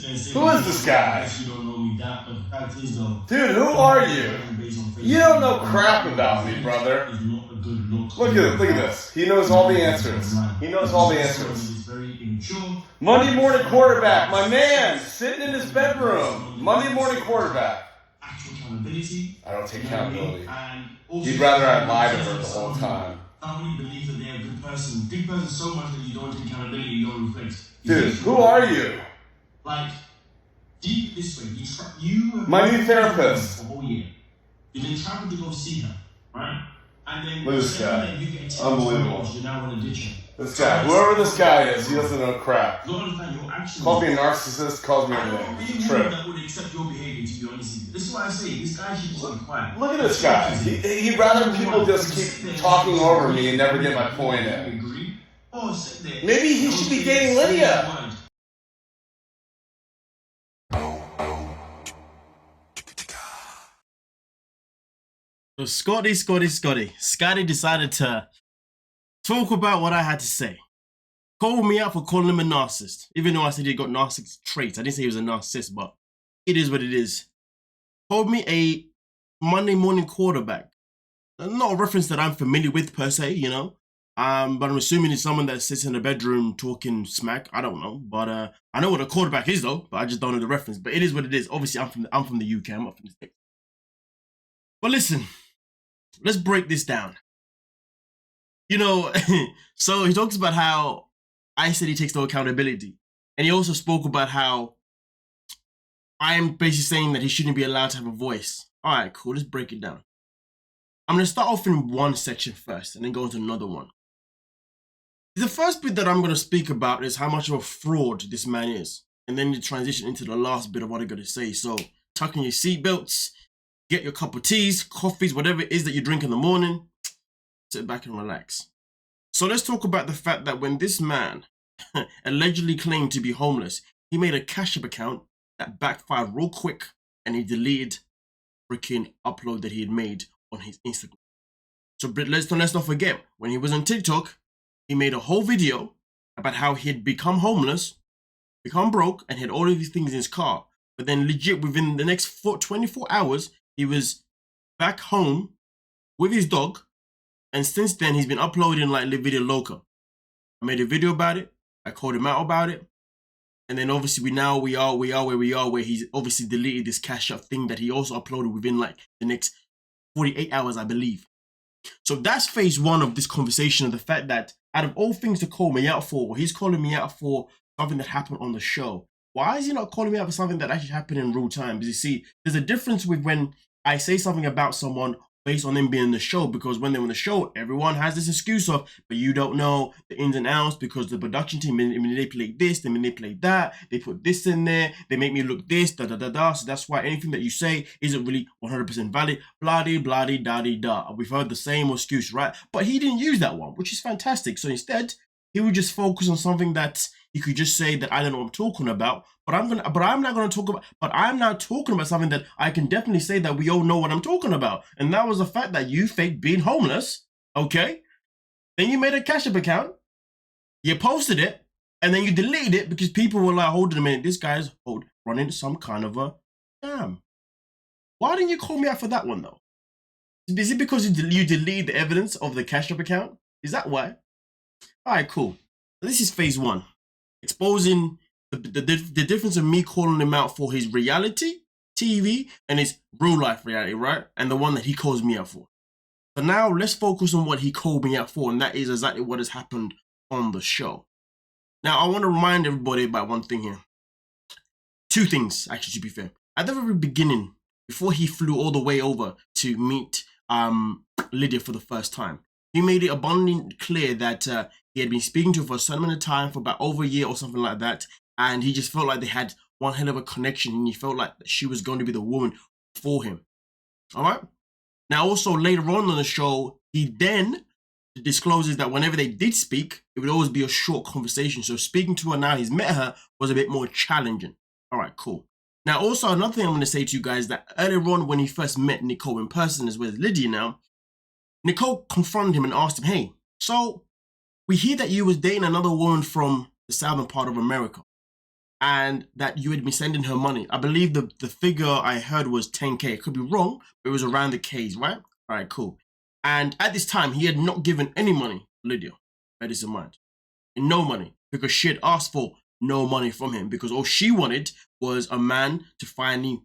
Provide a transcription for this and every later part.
Who is this guy? You don't know me that, but the fact is though, dude, who are you? You don't know crap about me, brother. Look at this. He knows all the answers. He knows all the answers. Monday morning quarterback, my man, sitting in his bedroom. Monday morning quarterback. I don't take accountability. He'd rather I lie to her the whole time. I really believe that they're a good person. Good person so much that you don't take accountability, you don't reflect. Dude, who are you? Like, deep this way, you have my new therapist. For a whole year. You then travel to go see her, right? And then look at this guy. You get Unbelievable. You now want to ditch her. This guy, whoever this guy is, he doesn't know crap. Calls me a narcissist, calls me everything. Trip. That would accept your behavior, to be honest with you. This is why I say this guy should just be quiet. Look at this guy. He'd rather people just keep talking over me and never get my point in. Maybe he should be dating Lydia. So Scotty decided to talk about what I had to say. Called me out for calling him a narcissist. Even though I said he got narcissistic traits. I didn't say he was a narcissist, but it is what it is. Called me a Monday morning quarterback. Not a reference that I'm familiar with per se, you know. But I'm assuming it's someone that sits in a bedroom talking smack. I don't know. But I know what a quarterback is though, but I just don't know the reference. But it is what it is. Obviously, I'm from the UK, I'm not from the States. But listen, let's break this down. You know, so he talks about how I said he takes no accountability. And he also spoke about how I'm basically saying that he shouldn't be allowed to have a voice. All right, cool. Let's break it down. I'm going to start off in one section first and then go into another one. The first bit that I'm going to speak about is how much of a fraud this man is. And then you transition into the last bit of what I'm going to say. So tuck in your seatbelts, get your cup of teas, coffees, whatever it is that you drink in the morning. Sit back and relax. So let's talk about the fact that when this man allegedly claimed to be homeless, he made a CashApp account that backfired real quick and he deleted the freaking upload that he had made on his Instagram. So let's not forget, when he was on TikTok, he made a whole video about how he had become homeless, become broke, and had all of these things in his car. But then legit within the next 24 hours, he was back home with his dog. And since then, he's been uploading like Lydia Loca. I made a video about it. I called him out about it. And then obviously we are where we are, where he's obviously deleted this CashApp thing that he also uploaded within like the next 48 hours, I believe. So that's phase one of this conversation, of the fact that out of all things to call me out for, he's calling me out for something that happened on the show. Why is he not calling me out for something that actually happened in real time? Because you see, there's a difference with when I say something about someone based on them being in the show, because when they're on the show, everyone has this excuse of, but you don't know the ins and outs because the production team manipulate this, they manipulate that, they put this in there, they make me look this, da-da-da-da, so that's why anything that you say isn't really 100% valid, blah-de-blah-de-da-de-da. We've heard the same excuse, right? But he didn't use that one, which is fantastic. So instead, he would just focus on something that he could just say that I don't know what I'm talking about, but I'm not talking about something that I can definitely say that we all know what I'm talking about. And that was the fact that you faked being homeless, okay? Then you made a CashApp account, you posted it, and then you deleted it because people were like, hold on a minute, this guy's running some kind of a scam. Why didn't you call me out for that one though? Is it because you deleted the evidence of the CashApp account? Is that why? All right, cool. This is phase one. Exposing the difference of me calling him out for his reality TV and his real life reality, right? And the one that he calls me out for. So now let's focus on what he called me out for, and that is exactly what has happened on the show. Now, I want to remind everybody about one thing here. Two things, actually, to be fair. At the very beginning, before he flew all the way over to meet Lydia for the first time, he made it abundantly clear that he had been speaking to her for a certain amount of time, for about over a year or something like that, and he just felt like they had one hell of a connection, and he felt like she was going to be the woman for him. All right? Now, also later on the show, he then discloses that whenever they did speak, it would always be a short conversation. So speaking to her now, he's met her, was a bit more challenging. All right, cool. Now, also another thing I'm going to say to you guys, that earlier on when he first met Nicole in person, as well as Lydia now, Nicole confronted him and asked him, hey, so we hear that you was dating another woman from the southern part of America. and that you had been sending her money. I believe the figure I heard was 10K. It could be wrong, but it was around the K's, right? All right, cool. And at this time, he had not given any money to Lydia. Bear this in mind. No money, because she had asked for no money from him, because all she wanted was a man to finally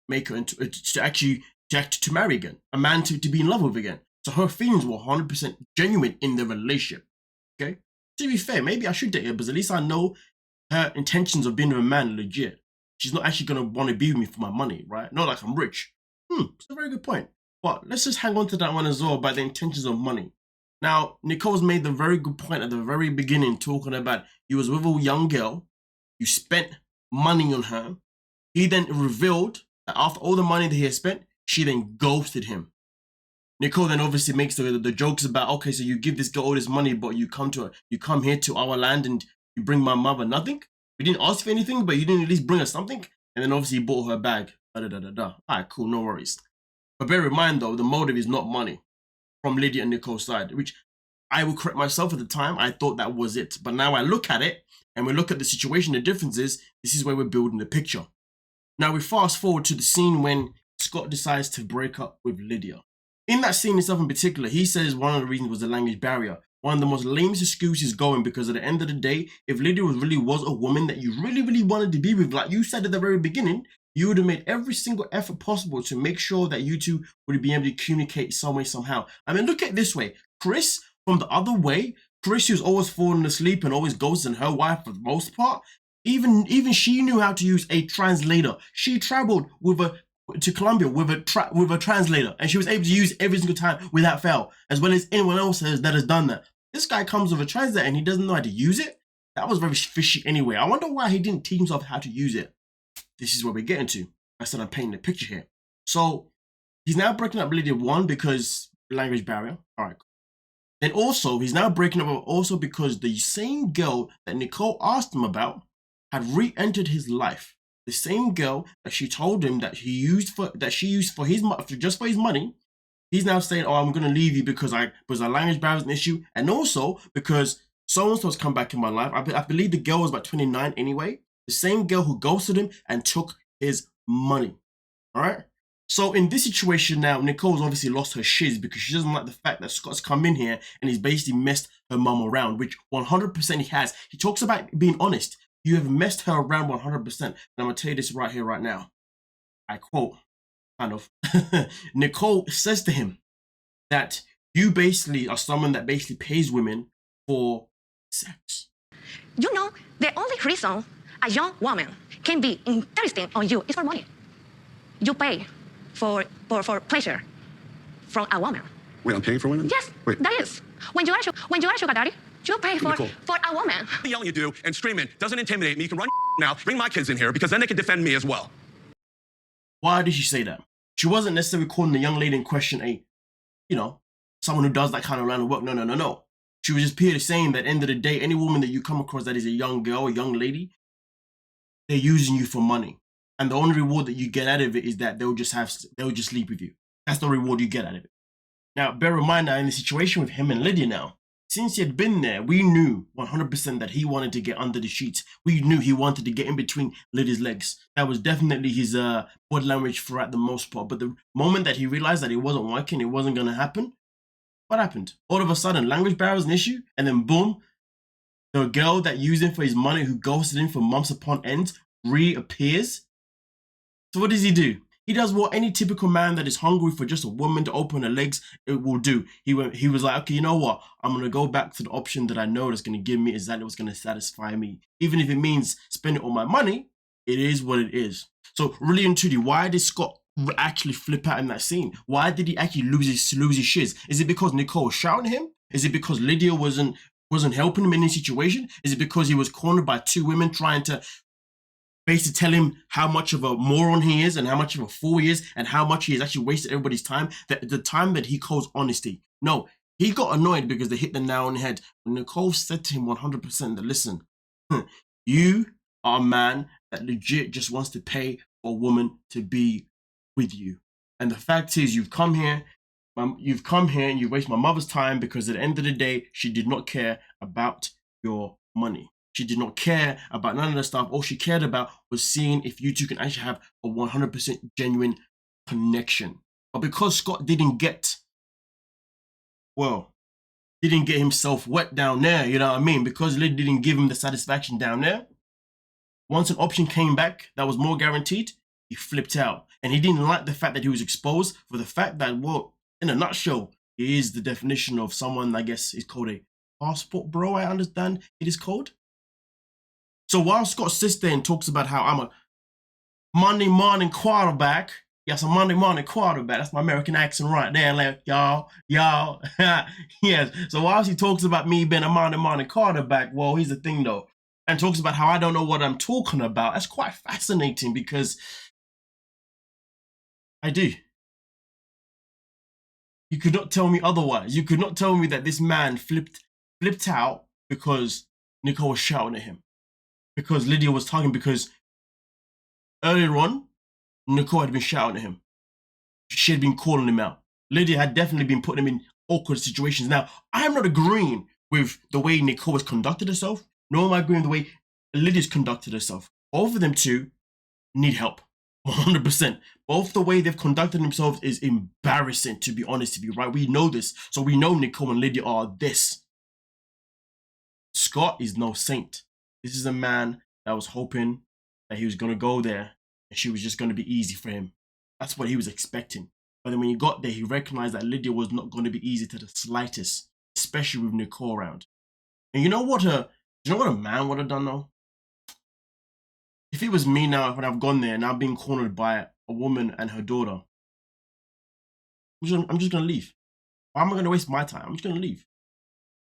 make her into, to marry again, a man to be in love with again. So her feelings were 100% genuine in the relationship. Okay, to be fair, maybe I should date her, because at least I know her intentions of being with a man legit. She's not actually gonna want to be with me for my money, right? Not like I'm rich. It's a very good point. But let's just hang on to that one as well about the intentions of money. Now, Nicole's made the very good point at the very beginning, talking about you was with a young girl, you spent money on her. He then revealed that after all the money that he had spent, she then ghosted him. Nicole then obviously makes the jokes about, okay, so you give this girl all this money, but you come here to our land and you bring my mother nothing. We didn't ask for anything, but you didn't at least bring us something. And then obviously you bought her a bag. All right, cool, no worries. But bear in mind though, the motive is not money from Lydia and Nicole's side, which I will correct myself at the time. I thought that was it. But now I look at it and we look at the situation, the difference is, this is where we're building the picture. Now we fast forward to the scene when Scott decides to break up with Lydia. In that scene itself in particular, he says one of the reasons was the language barrier. One of the most lamest excuses going, because at the end of the day, if Lydia really was a woman that you really wanted to be with, like you said at the very beginning, you would have made every single effort possible to make sure that you two would be able to communicate some way, somehow. I mean, look at it this way. Chris, from the other way, Chris, who's always falling asleep and always ghosting her wife for the most part, even she knew how to use a translator. She traveled to Colombia with a translator, and she was able to use every single time without fail, as well as anyone else that has done that. This guy comes with a translator and he doesn't know how to use it. That was very fishy anyway. I wonder why he didn't teach himself how to use it. This is where we're getting to. I said I'm painting the picture here. So he's now breaking up Lydia, one, because language barrier. All right. Then also he's now breaking up also because the same girl that Nicole asked him about had re-entered his life. The same girl that she told him that she used for his money. He's now saying, "Oh, I'm gonna leave you because our language barrier is an issue, and also because so-and-so's come back in my life." I believe the girl was about 29 anyway. The same girl who ghosted him and took his money. All right. So in this situation now, Nicole's obviously lost her shiz because she doesn't like the fact that Scott's come in here and he's basically messed her mum around, which 100% he has. He talks about being honest. You have messed her around 100%. And I'm going to tell you this right here, right now. I quote, kind of. Nicole says to him that you basically are someone that basically pays women for sex. You know, the only reason a young woman can be interested on you is for money. You pay for pleasure from a woman. Wait, I'm paying for women? Yes, Wait. that is. When you are a sugar daddy, you pay for a woman. Yelling at you and screaming doesn't intimidate me. You can run now, bring my kids in here, because then they can defend me as well. Why did she say that? She wasn't necessarily calling the young lady in question someone who does that kind of line of work. No. She was just purely saying that at the end of the day, any woman that you come across that is a young girl, a young lady, they're using you for money. And the only reward that you get out of it is that they'll just sleep with you. That's the reward you get out of it. Now, bear in mind that in the situation with him and Lydia now, since he had been there, we knew 100% that he wanted to get under the sheets. We knew he wanted to get in between Lydia's legs. That was definitely his body language throughout the most part. But the moment that he realized that it wasn't working, it wasn't going to happen, what happened? All of a sudden, language barrier was an issue, and then boom, the girl that used him for his money, who ghosted him for months upon end, reappears. So what does he do? He does what any typical man that is hungry for just a woman to open her legs it will do. He was like, okay, you know what? I'm going to go back to the option that I know that's going to give me exactly what's going to satisfy me. Even if it means spending all my money, it is what it is. So really and truly, why did Scott actually flip out in that scene? Why did he actually lose his shiz? Is it because Nicole was shouting at him? Is it because Lydia wasn't helping him in this situation? Is it because he was cornered by two women trying to basically tell him how much of a moron he is and how much of a fool he is and how much he has actually wasted everybody's time, the time that he calls honesty? No, he got annoyed because they hit the nail on the head. And Nicole said to him 100% that, listen, you are a man that legit just wants to pay for a woman to be with you. And the fact is, you've come here and you waste my mother's time because at the end of the day, she did not care about your money. She did not care about none of the stuff. All she cared about was seeing if you two can actually have a 100% genuine connection. But because Scott didn't get himself wet down there, you know what I mean? Because Lydia didn't give him the satisfaction down there, once an option came back that was more guaranteed, he flipped out. And he didn't like the fact that he was exposed for the fact that, well, in a nutshell, he is the definition of someone, I guess, is called a passport bro, I understand it is called. So while Scott sits there and talks about how I'm a Monday morning quarterback, yes, a Monday morning quarterback, that's my American accent right there, like, y'all, yes. So whilst he talks about me being a Monday morning quarterback, well, here's the thing though, and talks about how I don't know what I'm talking about. That's quite fascinating because I do. You could not tell me otherwise. You could not tell me that this man flipped out because Nicole was shouting at him, because Lydia was talking, because earlier on, Nicole had been shouting at him. She had been calling him out. Lydia had definitely been putting him in awkward situations. Now, I'm not agreeing with the way Nicole has conducted herself, nor am I agreeing with the way Lydia's conducted herself. Both of them two need help, 100%. Both the way they've conducted themselves is embarrassing, to be honest with you, right? We know this. So we know Nicole and Lydia are this. Scott is no saint. This is a man that was hoping that he was going to go there and she was just going to be easy for him. That's what he was expecting. But then when he got there, he recognized that Lydia was not going to be easy to the slightest, especially with Nicole around. And you know what a man would have done though? If it was me now, when I've gone there and I've been cornered by a woman and her daughter, I'm just going to leave. Why am I going to waste my time? I'm just going to leave.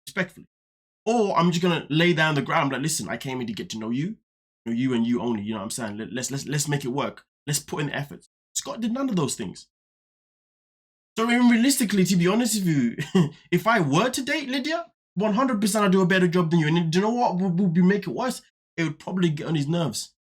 Respectfully. Or I'm just going to lay down the ground like, listen, I came here to get to know you and you only, you know what I'm saying? Let's make it work. Let's put in the effort. Scott did none of those things. So I mean, realistically, to be honest with you, if I were to date Lydia, 100% I'd do a better job than you. And do you know what would make it worse? It would probably get on his nerves.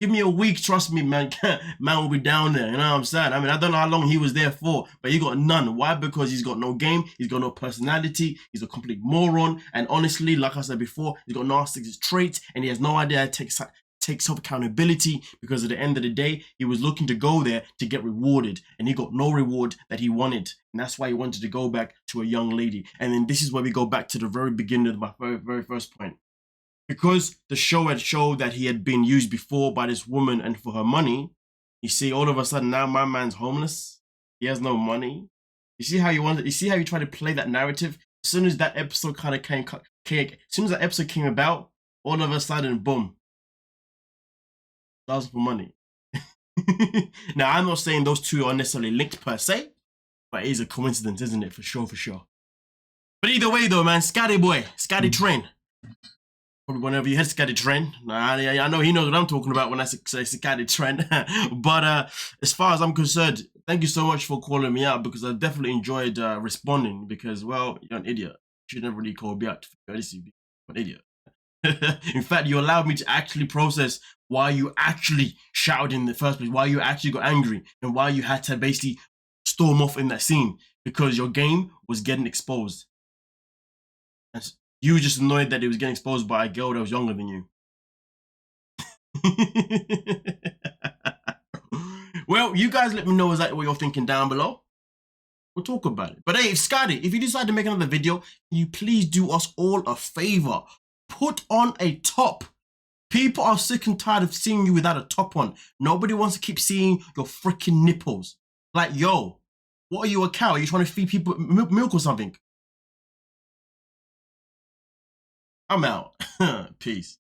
Give me a week, trust me, man. Man will be down there, you know what I'm saying? I mean, I don't know how long he was there for, but he got none. Why? Because he's got no game, he's got no personality, he's a complete moron, and honestly, like I said before, he's got narcissistic traits, and he has no idea how to take self-accountability, because at the end of the day, he was looking to go there to get rewarded, and he got no reward that he wanted, and that's why he wanted to go back to a young lady. And then this is where we go back to the very beginning of my very first point. Because the show had showed that he had been used before by this woman and for her money, you see, all of a sudden now my man's homeless. He has no money. You see how you try to play that narrative? As soon as that episode kind of came, as soon as that episode came about, all of a sudden, boom. That was for money. Now, I'm not saying those two are necessarily linked per se, but it is a coincidence, isn't it? For sure. But either way though, man, Scotty boy, Scotty train. Whenever you hit Scotty Trent, I know he knows what I'm talking about when I say Scotty Trent. But as far as I'm concerned, thank you so much for calling me out, because I definitely enjoyed responding, because, well, you're an idiot. You should never really call me out. You're an idiot. In fact, you allowed me to actually process why you actually shouted in the first place, why you actually got angry, and why you had to basically storm off in that scene, because your game was getting exposed. And you were just annoyed that it was getting exposed by a girl that was younger than you. Well, you guys let me know exactly what you're thinking down below. We'll talk about it. But hey, Scotty, if you decide to make another video, can you please do us all a favor? Put on a top. People are sick and tired of seeing you without a top on. Nobody wants to keep seeing your freaking nipples. Like, yo, what are you, a cow? Are you trying to feed people milk or something? I'm out. Peace.